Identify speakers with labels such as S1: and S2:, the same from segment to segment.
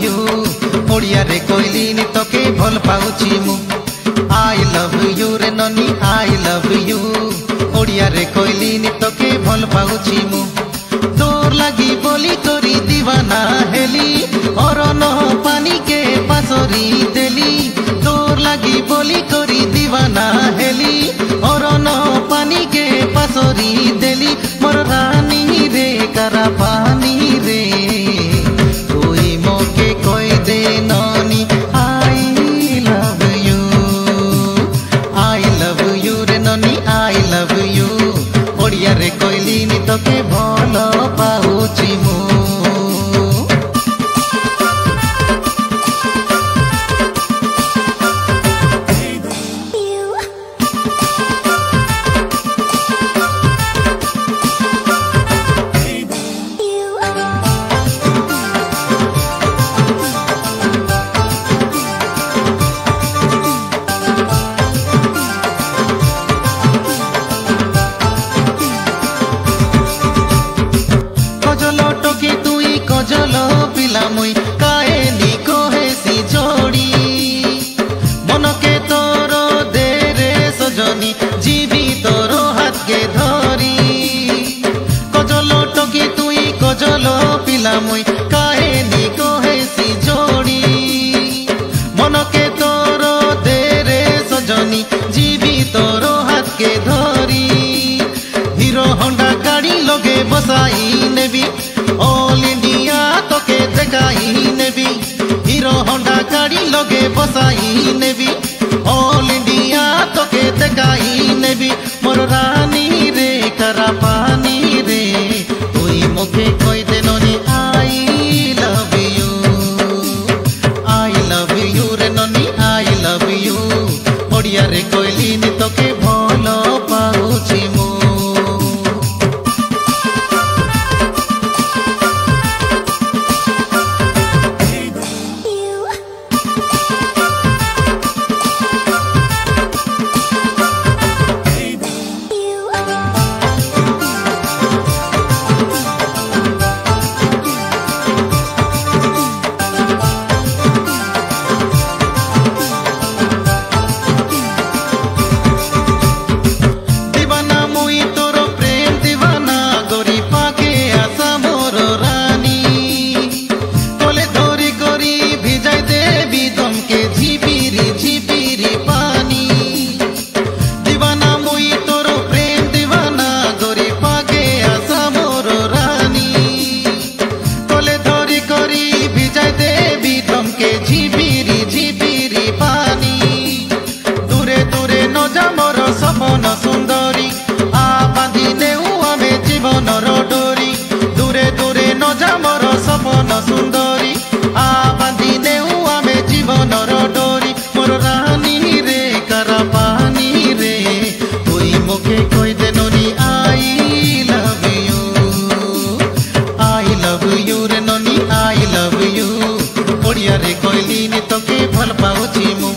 S1: you Odia रे कहली तोके भल पाउची मु आई लव यू रे ननी आई लव यू ओडिया रे कहली तोके भल पाउची मु तोर लगी बोली करी दीवाना हेली अरन पानी के पासरी देली तोर लगी बोली करी दीवाना हेली अरन पानी के पासरी देली मोर रानी रे करा पानी रे कोई मोके कोई दे ननी आई लव यू रे ननी आई लव यू ओडिया रे कहली तोके भल पाउची मु कजलो पिला मुई काहेली कोहेसी जोड़ी मन के तोर दे रे सजनी जीवी तोर हाथ के धरी कजलो टकी तुई कजलो पिला मुई काहेली कोहेसी जोड़ी मन के तोर दे रे सजनी जीवी तोर हाथ के धरी हीरो होंडा गाड़ी लगे बसाई नेबी ऑल इंडिया तोके देखाई नेबी हीरो होंडा गाड़ी लगे बसाई नेबी ऑल इंडिया तोके देखाई नेबी मोर रानी रे करा पानी रे तुई मुखे कोई दे ननी आई लव यू रे ननी आई लव यू ओडिया रे कहली तोके भल पाउची मु सपन सुंदरी आ बांधी नेऊ आमे जीवन डोरी दूरे दूरे न जा मोर सपन सुंदरी आ बांधी नेऊ आमे जीवन डोरी मोर रानी रे करा पानी रे तुई मुखे कोई दे ननी आई लव यू रे ननी आई लव यू ओडिया रे कहली तोके भल पाउची मु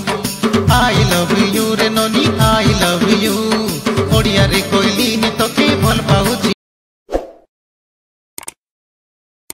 S1: आई लव यू रे ननी आई लव यू ओडिया रे कहली